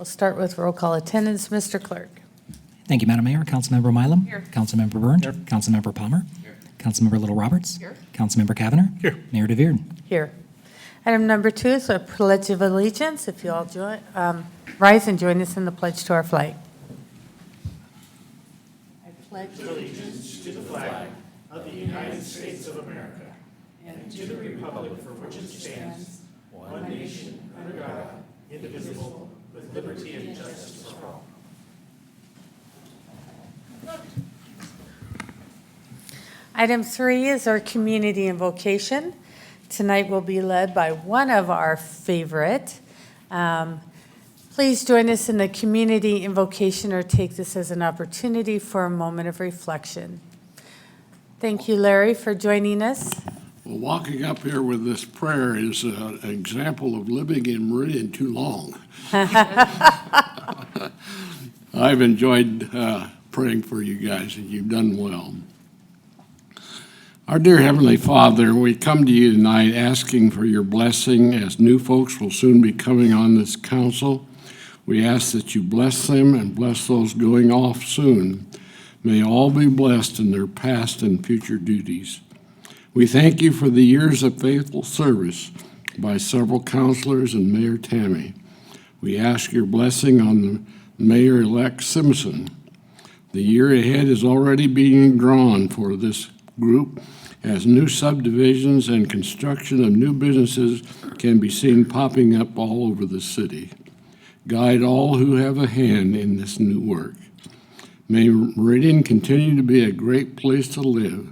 We'll start with roll call attendance. Mr. Clerk. Thank you, Madam Mayor. Councilmember Mylum? Here. Councilmember Byrne? Here. Councilmember Palmer? Here. Councilmember Little Roberts? Here. Councilmember Cavanagh? Here. Mayor DeVere? Here. Item number 2 is a Pledge of Allegiance. If you all rise and join us in the pledge to our flag. I pledge Allegiance to the flag of the United States of America and to the republic for which it stands, one nation, under God, indivisible, with liberty and justice for all. Item 3 is our community invocation. Tonight will be led by one of our favorite. Please join us in the community invocation or take this as an opportunity for a moment of reflection. Thank you, Larry, for joining us. Well, walking up here with this prayer is an example of living in Meridian too long. I've enjoyed praying for you guys, and you've done well. Our dear Heavenly Father, we come to you tonight asking for your blessing as new folks will soon be coming on this council. We ask that you bless them and bless those going off soon. May all be blessed in their past and future duties. We thank you for the years of faithful service by several counselors and Mayor Tammy. We ask your blessing on the Mayor-elect Simpson. The year ahead is already being drawn for this group as new subdivisions and construction of new businesses can be seen popping up all over the city. Guide all who have a hand in this new work. May Meridian continue to be a great place to live,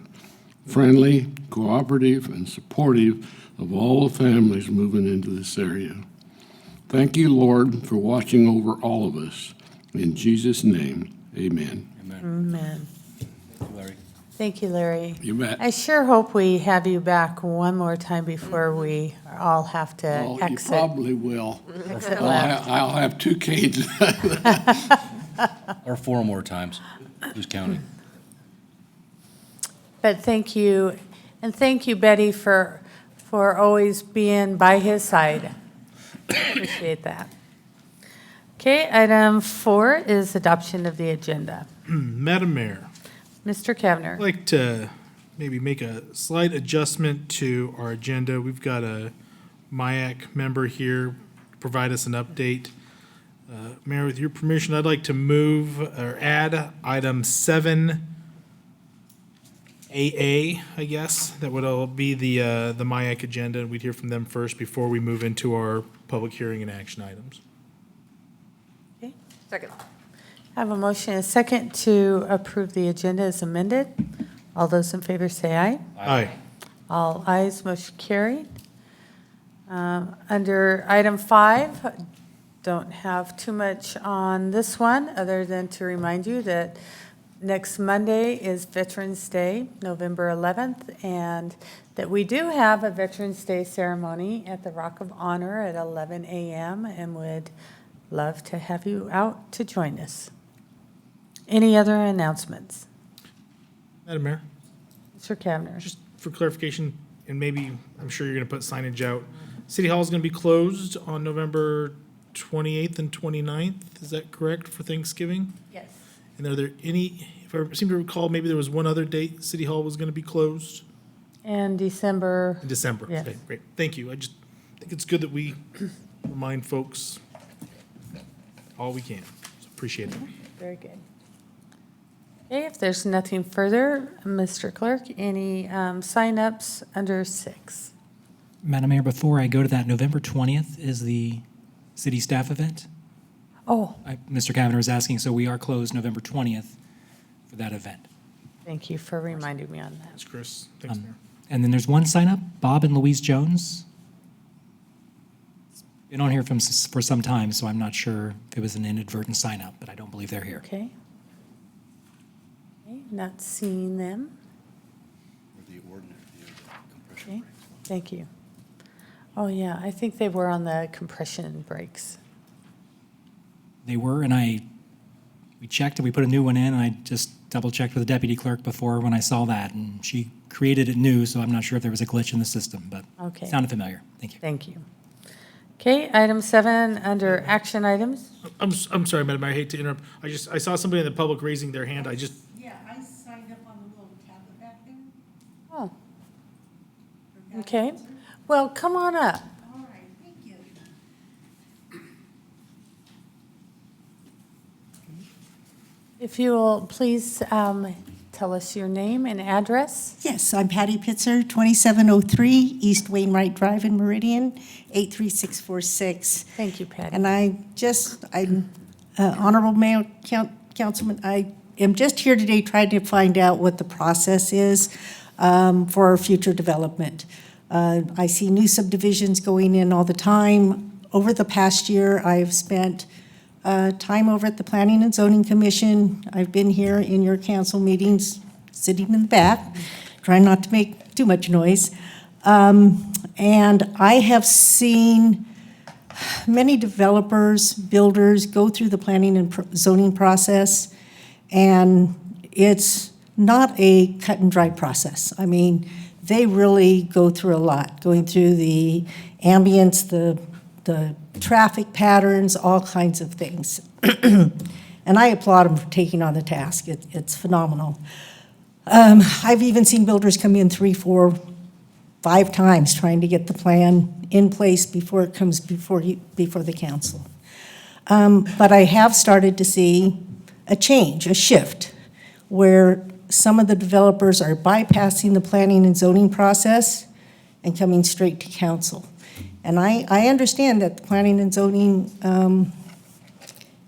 friendly, cooperative, and supportive of all the families moving into this area. Thank you, Lord, for watching over all of us. In Jesus' name, amen. Amen. Thank you, Larry. Thank you, Larry. You bet. I sure hope we have you back one more time before we all have to Well, you exit. probably will. Exit left. I'll have 2 kids. Or 4 more times. Who's counting? But thank you, and thank you, Betty, for always being by his side. Appreciate that. Okay, item 4 is adoption of the agenda. Madam Mayor, Mr. Kavner. I'd like to maybe make a slight adjustment to our agenda. We've got a MIAC member here to provide us an update. Mayor, with your permission, I'd like to move or add item 7AA, I guess. That would all be the MIAC agenda. We'd hear from them first before we move into our public hearing and action items. Okay. Second. I have a motion and a second to approve the agenda as amended. All those in favor say aye. Aye. All ayes, motion carried. Under item 5, don't have too much on this one, other than to remind you that next Monday is Veterans Day, November 11th, and that we do have a Veterans Day ceremony at the Rock of Honor at 11 a.m. and would love to have you out to join us. Any other announcements? Madam Mayor? Mr. Kavner. Just for clarification, and maybe, I'm sure you're going to put signage out, City Hall is going to be closed on November 28th and 29th, is that correct, for Thanksgiving? Yes. And are there any, if I seem to recall, maybe there was one other date City Hall was going to be closed? And December, In December? Yes. Okay, great, thank you. I just think it's good that we remind folks all we can, so appreciate it. very good. Okay, if there's nothing further, Mr. Clerk, any sign-ups under 6? Madam Mayor, before I go to that, November 20th is the city staff event. Oh, Mr. Cavanagh was asking, so we are closed November 20th for that event. thank you for reminding me on that. Thanks, Chris. Thanks, Mayor. And then there's one sign-up, Bob and Louise Jones. Been on here for some time, so I'm not sure if it was an inadvertent sign-up, but I don't believe they're here. Okay. Okay, not seeing them. Okay, thank you. Oh, yeah, I think they were on the compression brakes. They were, and we checked and we put a new one in, and I just double-checked with the deputy clerk before when I saw that, and she created it new, so I'm not sure if there was a glitch in the system, but Okay. it sounded familiar. Thank you. Thank you. Okay, item 7, under action items. I'm sorry, Madam Mayor, I hate to interrupt. I saw somebody in the public raising their hand. Yeah, I signed up on the little tablet back there. Oh, okay. Well, come on up. All right, thank you. If you will please tell us your name and address. Yes, I'm Patty Pitzer, 2703 East Wainwright Drive in Meridian, 83646. Thank you, Patty. And I'm Honorable Mayor, Councilman, I am just here today trying to find out what the process is for our future development. I see new subdivisions going in all the time. Over the past year, I've spent time over at the Planning and Zoning Commission. I've been here in your council meetings, sitting in the back, trying not to make too much noise. And I have seen many developers, builders go through the planning and zoning process, and it's not a cut and dry process. I mean, they really go through a lot, going through the ambience, the traffic patterns, all kinds of things. And I applaud them for taking on the task. It's phenomenal. I've even seen builders come in 3, 4, 5 times trying to get the plan in place before it comes before the council. But I have started to see a change, a shift, where some of the developers are bypassing the planning and zoning process and coming straight to council. And I understand that the Planning and Zoning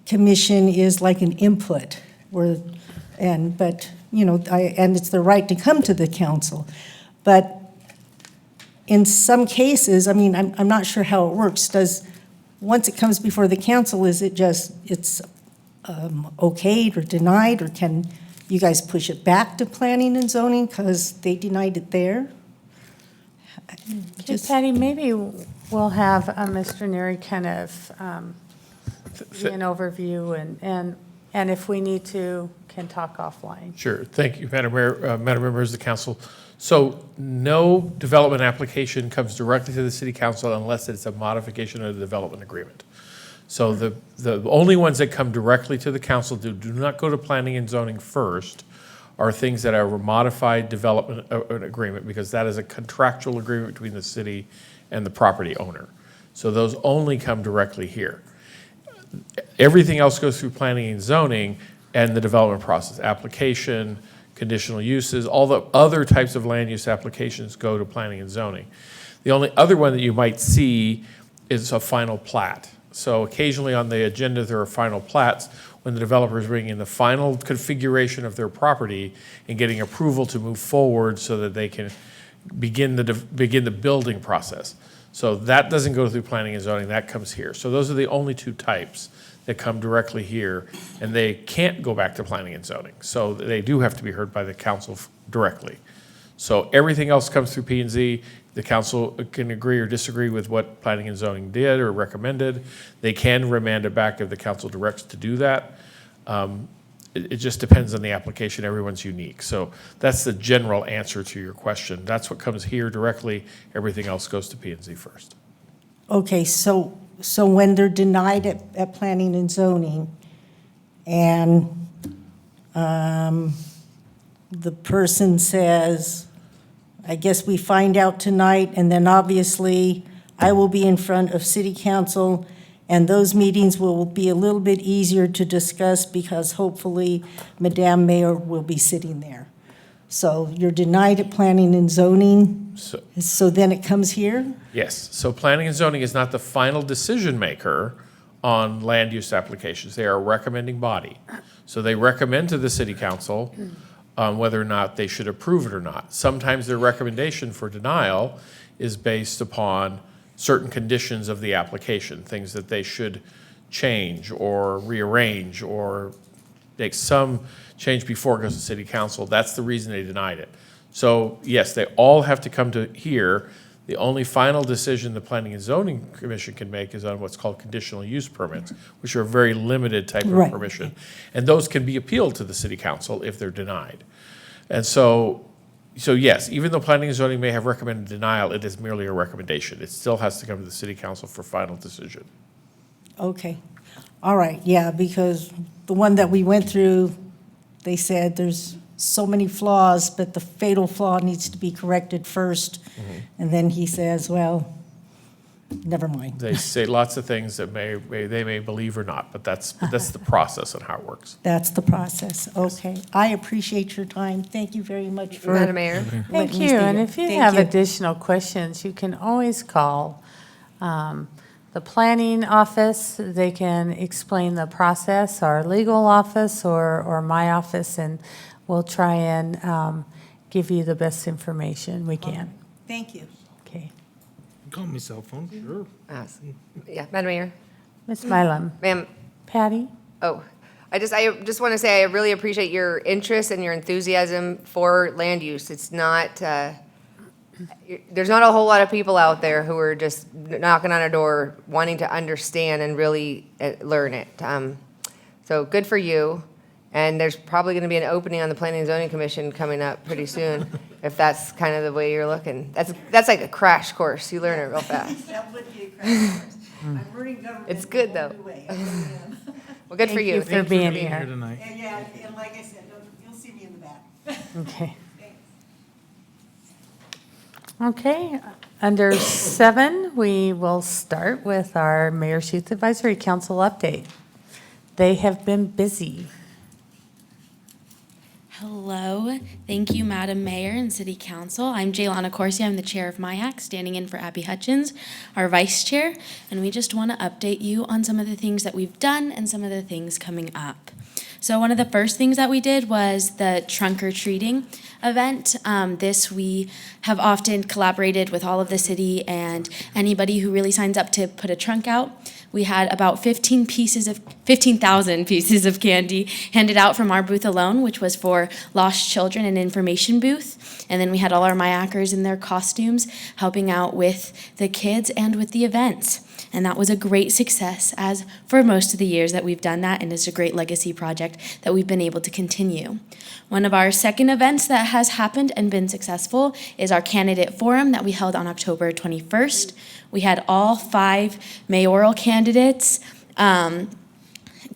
Commission is like an input, but you know, and it's their right to come to the council. But in some cases, I mean, I'm not sure how it works. Once it comes before the council, is it just, it's okayed or denied, or can you guys push it back to Planning and Zoning because they denied it there? Okay, Patty, maybe we'll have Mr. Neary kind of give an overview, and if we need to, can talk offline. Sure. Thank you, Madam Mayor, Madam Members of the Council. So no development application comes directly to the City Council unless it's a modification of the development agreement. So the only ones that come directly to the council do not go to Planning and Zoning first are things that are a modified development agreement, because that is a contractual agreement between the city and the property owner. So those only come directly here. Everything else goes through Planning and Zoning and the development process. Application, conditional uses, all the other types of land use applications go to Planning and Zoning. The only other one that you might see is a final plat. So occasionally on the agenda, there are final plats when the developer is bringing in the final configuration of their property and getting approval to move forward so that they can begin the building process. So that doesn't go through Planning and Zoning, that comes here. So those are the only 2 types that come directly here, and they can't go back to Planning and Zoning. So they do have to be heard by the council directly. So everything else comes through P&Z. The council can agree or disagree with what Planning and Zoning did or recommended. They can remand it back if the council directs to do that. It just depends on the application. Everyone's unique. So that's the general answer to your question. That's what comes here directly. Everything else goes to P&Z first. Okay, so when they're denied at Planning and Zoning, and the person says, I guess we find out tonight, and then obviously I will be in front of City Council, and those meetings will be a little bit easier to discuss because hopefully Madame Mayor will be sitting there. So you're denied at Planning and Zoning, so then it comes here? Yes, so Planning and Zoning is not the final decision maker on land use applications. They are a recommending body. So they recommend to the City Council whether or not they should approve it or not. Sometimes their recommendation for denial is based upon certain conditions of the application, things that they should change or rearrange or make some change before it goes to City Council. That's the reason they denied it. So yes, they all have to come to here. The only final decision the Planning and Zoning Commission can make is on what's called conditional use permits, which are a very limited type of Right. permission. And those can be appealed to the City Council if they're denied. And so So yes, even though planning and zoning may have recommended denial, it is merely a recommendation. It still has to come to the city council for final decision. Okay. All right, yeah, because the one that we went through, they said there's so many flaws, but the fatal flaw needs to be corrected first. And then he says, well, never mind. They say lots of things that they may believe or not, but that's the process and how it works. That's the process. Okay. I appreciate your time. Thank you very much for. Madam Mayor. Thank letting me you, stay and here. if you Thank have you. additional questions, you can always call the planning office. They can explain the process, our legal office or my office, and we'll try and give you the best information we can. Thank you. Okay. Call me cell phone, sure. Yeah, Madam Mayor. Ms. Mylum? Ma'am, Patty? I just want to say I really appreciate your interest and your enthusiasm for land use. It's not, there's not a whole lot of people out there who are just knocking on a door wanting to understand and really learn it. So good for you. And there's probably going to be an opening on the Planning and Zoning Commission coming up pretty soon, if that's kind of the way you're looking. That's like a crash course. You learn it real fast. That would be a crash course. I'm learning government. It's good, in a whole though. new way. I really am. Well, good for Thank you. you for being Here here. tonight. And yeah, and like I said, you'll see me in the back. Okay. Thanks. Okay, under 7, we will start with our Mayor's Youth Advisory Council update. They have been busy. Hello. Thank you, Madam Mayor and City Council. I'm Jaylana Corsi. I'm the chair of MIAC, standing in for Abby Hutchins, our vice chair. And we just want to update you on some of the things that we've done and some of the things coming up. So one of the first things that we did was the trunk or treating event. This we have often collaborated with all of the city and anybody who really signs up to put a trunk out. We had about 15,000 pieces of candy handed out from our booth alone, which was for lost children and information booth. And then we had all our MIACers in their costumes helping out with the kids and with the events. And that was a great success, as for most of the years that we've done that, and it's a great legacy project that we've been able to continue. One of our second events that has happened and been successful is our candidate forum that we held on October 21st. We had all 5 mayoral candidates come,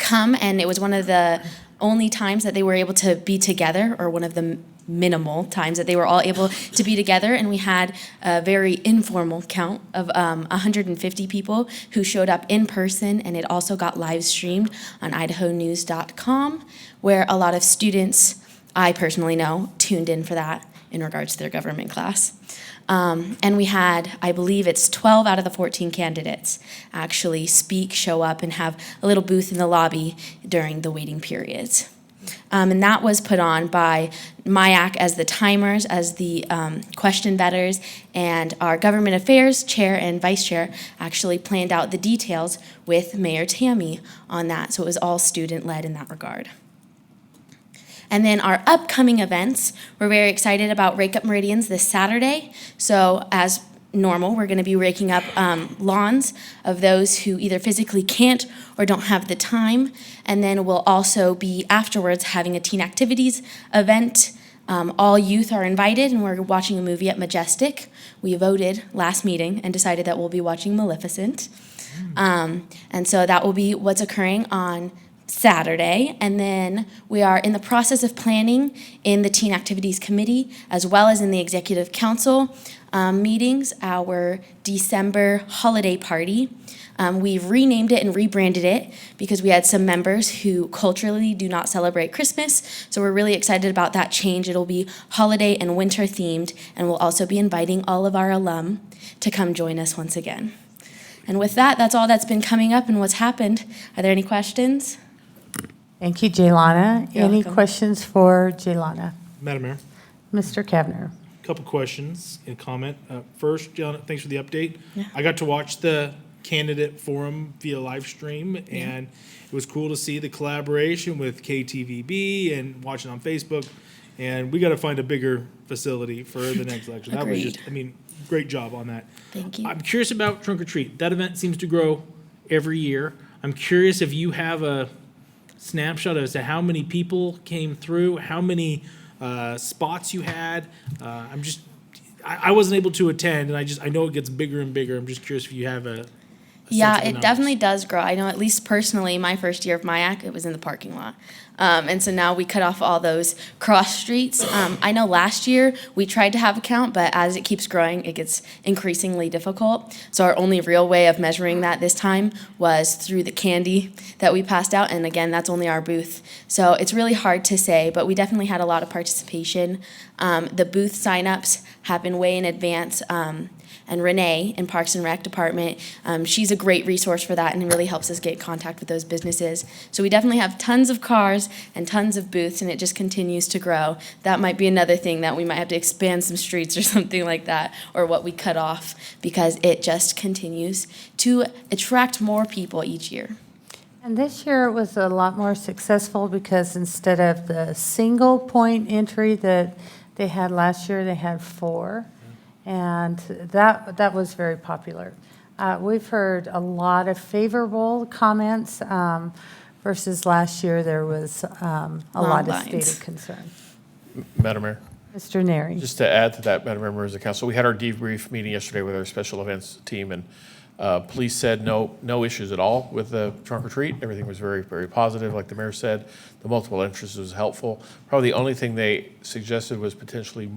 and it was one of the only times that they were able to be together, or one of the minimal times that they were all able to be together. And we had a very informal count of 150 people who showed up in person, and it also got live streamed on idahonews.com, where a lot of students, I personally know, tuned in for that in regards to their government class. And we had, I believe it's 12 out of the 14 candidates actually speak, show up, and have a little booth in the lobby during the waiting periods. And that was put on by MIAC as the timers, as the question betters, and our government affairs chair and vice chair actually planned out the details with Mayor Tammy on that. So it was all student-led in that regard. And then our upcoming events, we're very excited about Rake Up Meridians this Saturday. So as normal, we're going to be raking up lawns of those who either physically can't or don't have the time. And then we'll also be afterwards having a teen activities event. All youth are invited, and we're watching a movie at Majestic. We voted last meeting and decided that we'll be watching Maleficent. And so that will be what's occurring on Saturday. And then we are in the process of planning in the Teen Activities Committee, as well as in the Executive Council meetings, our December holiday party. We've renamed it and rebranded it because we had some members who culturally do not celebrate Christmas. So we're really excited about that change. It'll be holiday and winter themed, and we'll also be inviting all of our alum to come join us once again. And with that, that's all that's been coming up and what's happened. Are there any questions? Thank you, Jaylana. You're Any welcome. questions for Jaylana? Madam Mayor, Mr. Kavner? couple questions and comment. First, John, thanks for the update. I got to watch the candidate forum via live stream, and it was cool to see the collaboration with KTVB and watching on Facebook. And we got to find a bigger facility for the next election. That was just, great job on that. Thank you. I'm curious about Trunk or Treat. That event seems to grow every year. I'm curious if you have a snapshot as to how many people came through, how many spots you had. I wasn't able to attend, and I know it gets bigger and bigger. I'm just curious if you have a Yeah, sense of the it numbers. definitely does grow. I know, at least personally, my first year of MIAC, it was in the parking lot. And so now we cut off all those cross streets. I know last year we tried to have a count, but as it keeps growing, it gets increasingly difficult. So our only real way of measuring that this time was through the candy that we passed out. And again, that's only our booth. So it's really hard to say, but we definitely had a lot of participation. The booth signups happen way in advance. And Renee in Parks and Rec Department, she's a great resource for that and it really helps us get in contact with those businesses. So we definitely have tons of cars and tons of booths and it just continues to grow. That might be another thing that we might have to expand some streets or something like that, or what we cut off, because it just continues to attract more people each year. And this year it was a lot more successful because instead of the single point entry that they had last year, they had 4. And that was very popular. We've heard a lot of favorable comments versus last year there was a lot of lines. stated concern. Madam Mayor, Mr. Neri. just to add to that, Madam Mayor, members of the council, we had our debrief meeting yesterday with our special events team, and police said no issues at all with the trunk or treat. Everything was very, very positive, like the mayor said. The multiple entrances was helpful. Probably the only thing they suggested was potentially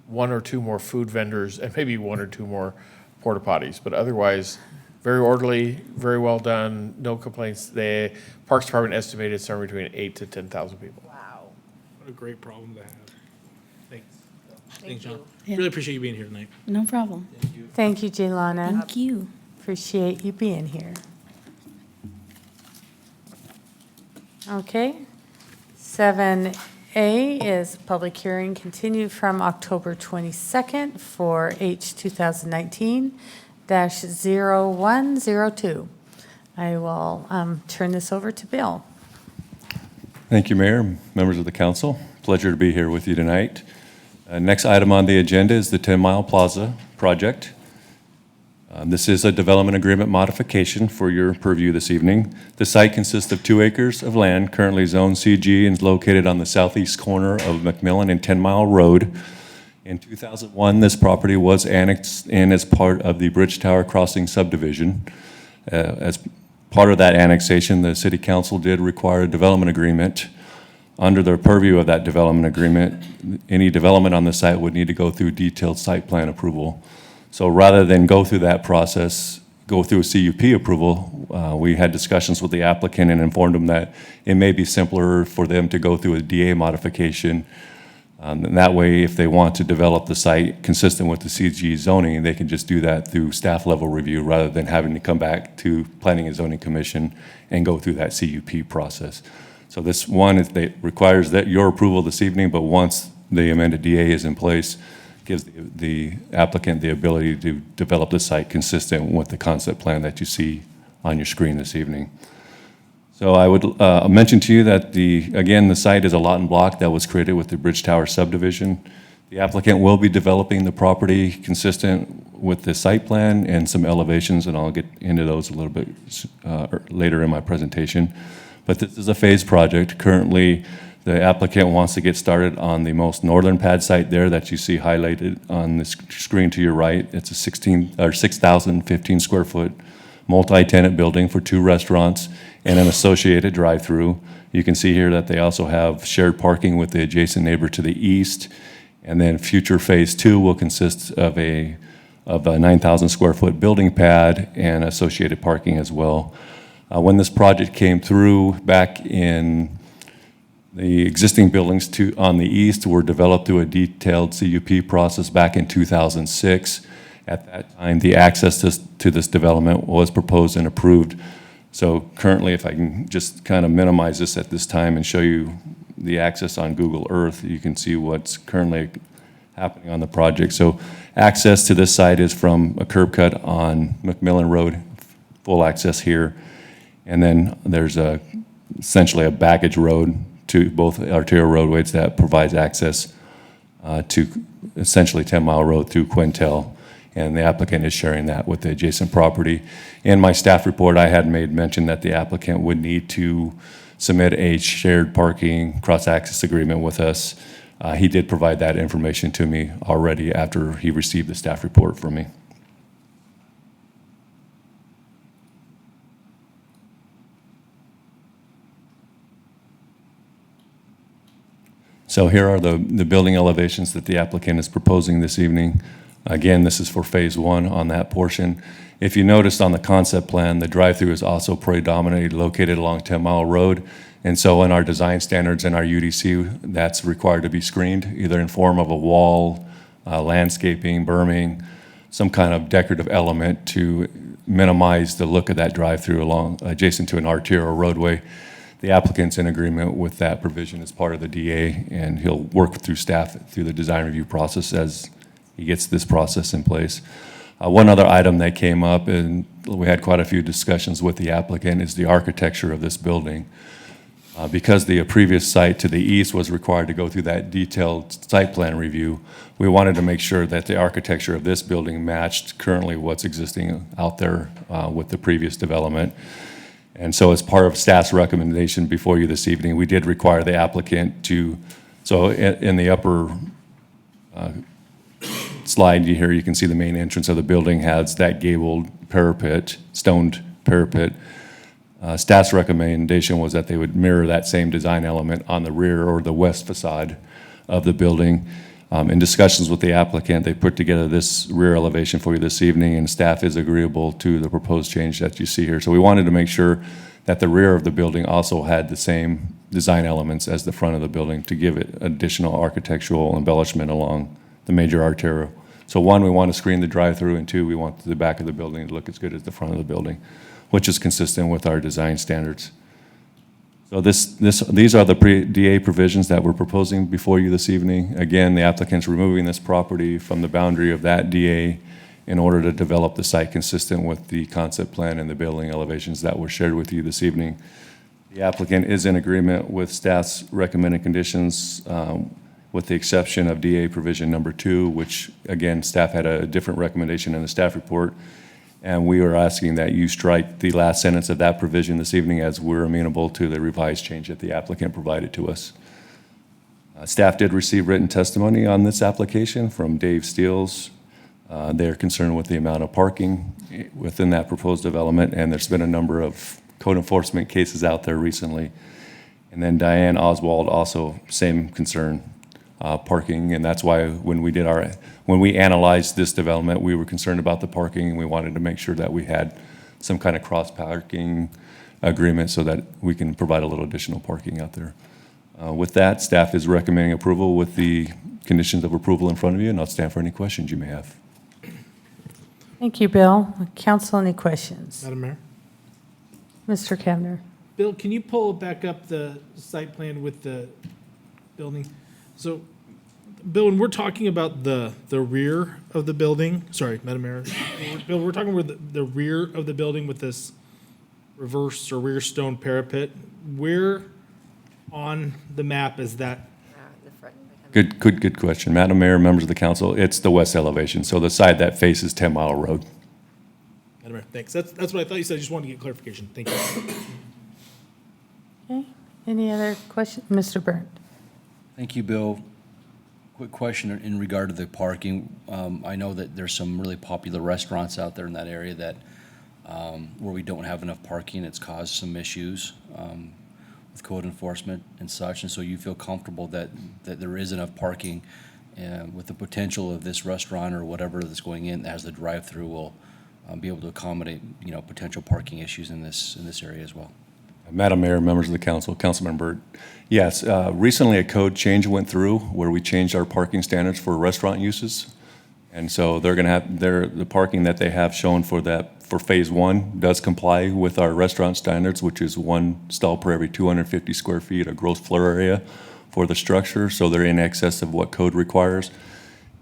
1 or 2 more food vendors and maybe 1 or 2 more porta potties, but otherwise, very orderly, very well done, no complaints. The Parks Department estimated somewhere between 8,000 to 10,000 people. Wow. What a great problem to have. Thanks. Thanks, John. Yeah. Really appreciate you being here tonight. No problem. Thank you, Jaylana. Thank you. Appreciate you being here. Okay. 7A is public hearing continued from October 22nd for H 2019-0102. I will turn this over to Bill. Thank you, Mayor, members of the council. Pleasure to be here with you tonight. Next item on the agenda is the 10 Mile Plaza project. This is a development agreement modification for your purview this evening. The site consists of 2 acres of land currently zoned CG and is located on the southeast corner of McMillan and 10 Mile Road. In 2001, this property was annexed in as part of the Bridge Tower Crossing subdivision. As part of that annexation, the city council did require a development agreement. Under the purview of that development agreement, any development on the site would need to go through detailed site plan approval. So rather than go through that process, go through a CUP approval, we had discussions with the applicant and informed them that it may be simpler for them to go through a DA modification. And that way, if they want to develop the site consistent with the CG zoning, they can just do that through staff level review rather than having to come back to Planning and Zoning Commission and go through that CUP process. So this one requires that your approval this evening, but once the amended DA is in place, gives the applicant the ability to develop the site consistent with the concept plan that you see on your screen this evening. So I would mention to you that again, the site is a lot and block that was created with the Bridge Tower subdivision. The applicant will be developing the property consistent with the site plan and some elevations, and I'll get into those a little bit later in my presentation. But this is a phased project. Currently, the applicant wants to get started on the most northern pad site there that you see highlighted on the screen to your right. It's a 6,015 square foot multi-tenant building for 2 restaurants and an associated drive-through. You can see here that they also have shared parking with the adjacent neighbor to the east. And then future phase 2 will consist of a 9,000 square foot building pad and associated parking as well. When this project came through back in the existing buildings on the east were developed through a detailed CUP process back in 2006. At that time, the access to this development was proposed and approved. So currently, if I can just kind of minimize this at this time and show you the access on Google Earth, you can see what's currently happening on the project. So access to this site is from a curb cut on McMillan Road, full access here. And then there's essentially a baggage road to both arterial roadways that provides access to essentially 10 Mile Road through Quintel. And the applicant is sharing that with the adjacent property. In my staff report, I had made mention that the applicant would need to submit a shared parking cross-access agreement with us. He did provide that information to me already after he received the staff report from me. So here are the building elevations that the applicant is proposing this evening. Again, this is for phase one on that portion. If you noticed on the concept plan, the drive-through is also predominantly located along 10 Mile Road. And so in our design standards and our UDC, that's required to be screened, either in form of a wall, landscaping, berming, some kind of decorative element to minimize the look of that drive-through along adjacent to an arterial roadway. The applicant's in agreement with that provision as part of the DA, and he'll work through staff through the design review process as he gets this process in place. One other item that came up, and we had quite a few discussions with the applicant, is the architecture of this building. Because the previous site to the east was required to go through that detailed site plan review, we wanted to make sure that the architecture of this building matched currently what's existing out there with the previous development. And so as part of staff's recommendation before you this evening, we did require the applicant to, so in the upper slide here, you can see the main entrance of the building has that gabled parapet, stoned parapet. Staff's recommendation was that they would mirror that same design element on the rear or the west facade of the building. In discussions with the applicant, they put together this rear elevation for you this evening, and staff is agreeable to the proposed change that you see here. So we wanted to make sure that the rear of the building also had the same design elements as the front of the building to give it additional architectural embellishment along the major arterial. So one, we want to screen the drive-through, and two, we want the back of the building to look as good as the front of the building, which is consistent with our design standards. So these are the DA provisions that we're proposing before you this evening. Again, the applicant's removing this property from the boundary of that DA in order to develop the site consistent with the concept plan and the building elevations that were shared with you this evening. The applicant is in agreement with staff's recommended conditions with the exception of DA provision number 2, which again, staff had a different recommendation in the staff report. And we are asking that you strike the last sentence of that provision this evening as we're amenable to the revised change that the applicant provided to us. Staff did receive written testimony on this application from Dave Steels. They're concerned with the amount of parking within that proposed development, and there's been a number of code enforcement cases out there recently. And then Diane Oswald, also same concern, parking, and that's why when we analyzed this development, we were concerned about the parking, and we wanted to make sure that we had some kind of cross-parking agreement so that we can provide a little additional parking out there. With that, staff is recommending approval with the conditions of approval in front of you, and I'll stand for any questions you may have. Thank you, Bill. Council, any questions? Madam Mayor? Mr. Kavner? Bill, can you pull back up the site plan with the building? So, Bill, when we're talking about the rear of the building, sorry, Madam Mayor, Bill, we're talking about the rear of the building with this reverse or rear stone parapet. Where on the map is that? The front. Good question. Madam Mayor, members of the council, it's the west elevation, so the side that faces 10 Mile Road. Madam Mayor, thanks. That's what I thought you said. I just wanted to get clarification. Thank you. Okay, any other questions? Mr. Burnt? Thank you, Bill. Quick question in regard to the parking. I know that there's some really popular restaurants out there in that area that where we don't have enough parking. It's caused some issues with code enforcement and such. And so you feel comfortable that there is enough parking with the potential of this restaurant or whatever that's going in as the drive-through will be able to accommodate potential parking issues in this area as well. Madam Mayor, members of the council, Councilman Burt. Yes, recently a code change went through where we changed our parking standards for restaurant uses. And so they're going to have the parking that they have shown for phase 1 does comply with our restaurant standards, which is 1 stall per every 250 square feet of gross floor area for the structure. So they're in excess of what code requires.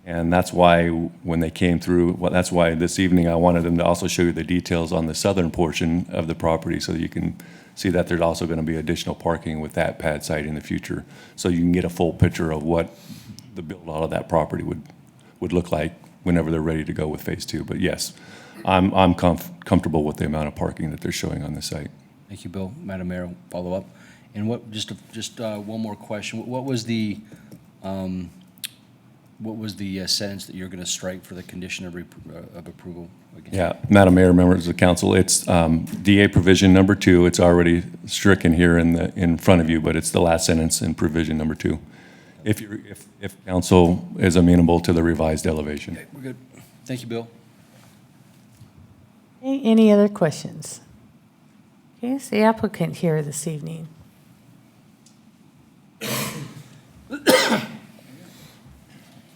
And that's why when they came through, that's why this evening I wanted them to also show you the details on the southern portion of the property so that you can see that there's also going to be additional parking with that pad site in the future. So you can get a full picture of what the build out of that property would look like whenever they're ready to go with phase 2. But yes, I'm comfortable with the amount of parking that they're showing on the site. Thank you, Bill. Madam Mayor, follow up. And just one more question. What was the sentence that you're going to strike for the condition of approval again? Yeah, Madam Mayor, members of the council, it's DA provision number 2. It's already stricken here in front of you, but it's the last sentence in provision number 2. If council is amenable to the revised elevation. Okay, we're good. Thank you, Bill. Okay, any other questions? Okay, is the applicant here this evening?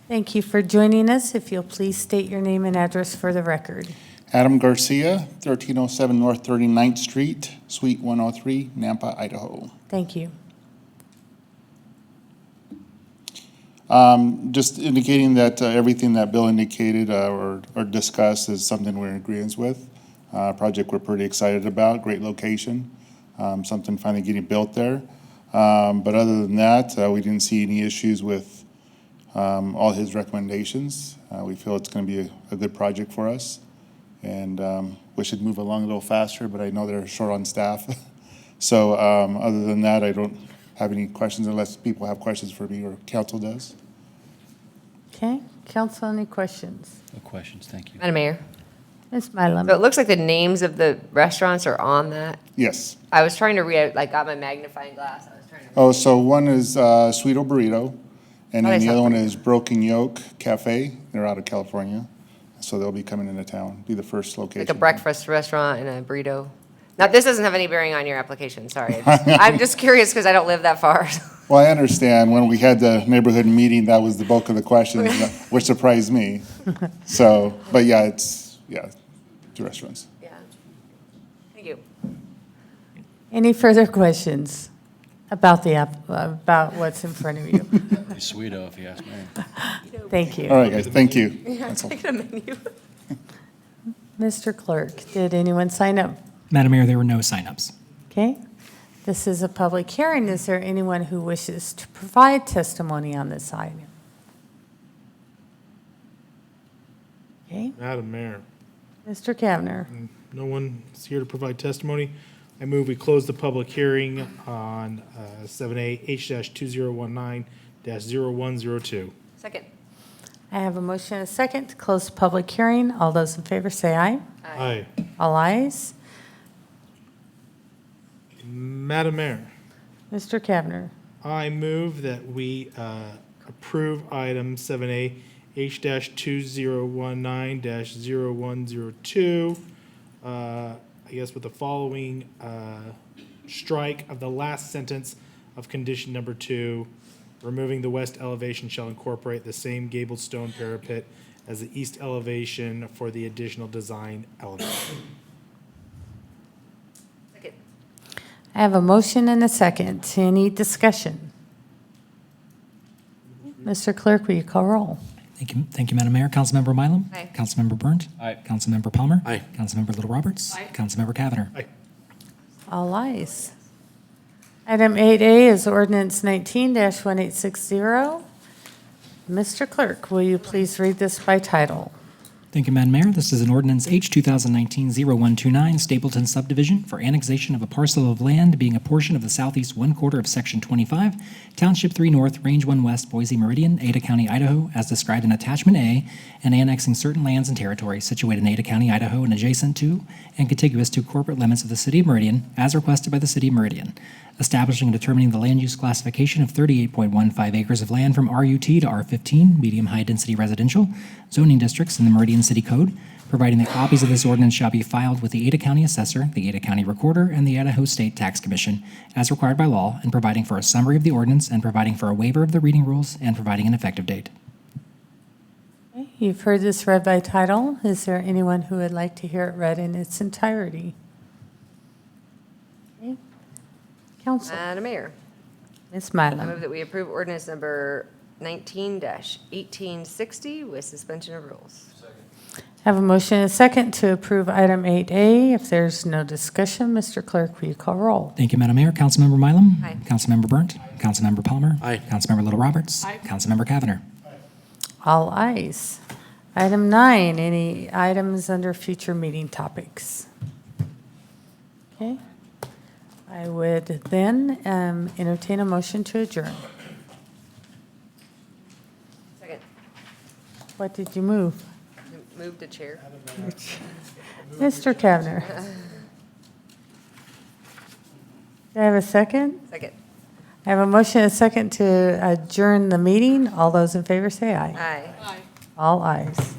Thank you for joining us. If you'll please state your name and address for the record. Adam Garcia, 1307 North 39th Street, Suite 103, Nampa, Idaho. Thank you. Just indicating that everything that Bill indicated or discussed is something we're in agreement with. Project we're pretty excited about, great location, something finally getting built there. But other than that, we didn't see any issues with all his recommendations. We feel it's going to be a good project for us. And we should move along a little faster, but I know they're short on staff. So other than that, I don't have any questions unless people have questions for me or council does. Okay, council, any questions? No questions. Thank you. Madam Mayor, Ms. Mylum? so it looks like the names of the restaurants are on that. Yes. I was trying to read, like, got my magnifying glass. I was trying to. Oh, so one is Sweeto Burrito, and Oh, then they the other sound one pretty is Broken Yoke Cafe. They're out of California. So they'll be coming into town, be the first location. Like a breakfast restaurant and a burrito. Now, this doesn't have any bearing on your application, sorry. I'm just curious because I don't live that far. Well, I understand. When we had the neighborhood meeting, that was the bulk of the questions, which surprised me. So, but yeah, it's two restaurants. Yeah. Thank you. Any further questions about about what's in front of you? Pretty sweeto, if you ask me. Thank you. All right, guys, thank you. Yeah, take a menu. Mr. Clerk, did anyone sign up? Madam Mayor, there were no signups. Okay, this is a public hearing. Is there anyone who wishes to provide testimony on this item? Okay, Madam Mayor, Mr. Kavner, no one is here to provide testimony. I move we close the public hearing on 7A H-2019-0102. Second. I have a motion and a second to close the public hearing. All those in favor say aye. Aye. All ayes. Madam Mayor, Mr. Kavner, I move that we approve item 7A H-2019-0102, I guess with the following strike of the last sentence of condition number 2, removing the west elevation shall incorporate the same gabled stone parapet as the east elevation for the additional design element. Second. I have a motion and a second. Any discussion? Mr. Clerk, will you call roll? Thank you, Madam Mayor. Councilmember Mylum? Aye. Councilmember Burnt? Aye. Councilmember Palmer? Aye. Councilmember Little Roberts? Aye. Councilmember Cavanagh? Aye. All ayes. Item 8A is ordinance 19-1860. Mr. Clerk, will you please read this by title? Thank you, Madam Mayor. This is an ordinance H 2019-0129, Stapleton subdivision for annexation of a parcel of land being a portion of the southeast 1/4 of Section 25, Township 3 North, Range 1 West, Boise Meridian, Ada County, Idaho, as described in Attachment A, and annexing certain lands and territories situated in Ada County, Idaho, and adjacent to and contiguous to corporate limits of the City of Meridian, as requested by the City of Meridian, establishing and determining the land use classification of 38.15 acres of land from RUT to R15, medium high density residential, zoning districts in the Meridian City Code, providing that copies of this ordinance shall be filed with the Ada County Assessor, the Ada County Recorder, and the Idaho State Tax Commission as required by law, and providing for a summary of the ordinance and providing for a waiver of the reading rules and providing an effective date. Okay, you've heard this read by title. Is there anyone who would like to hear it read in its entirety? Okay. Council, Madam Mayor, Ms. I Mylum. move that we approve ordinance number 19-1860 with suspension of rules. I have a motion and a second to approve item 8A. If there's no discussion, Mr. Clerk, will you call roll? Thank you, Madam Mayor. Councilmember Mylum? Aye. Councilmember Burnt? Councilmember Palmer? Aye. Councilmember Little Roberts? Aye. Councilmember Cavanagh? All ayes. Item 9, any items under future meeting topics? Okay. I would then entertain a motion to adjourn. Second, What did you move? move the chair. Mr. Kavner. Do I have a second? Second. I have a motion and a second to adjourn the meeting. All those in favor say aye. Aye. All ayes.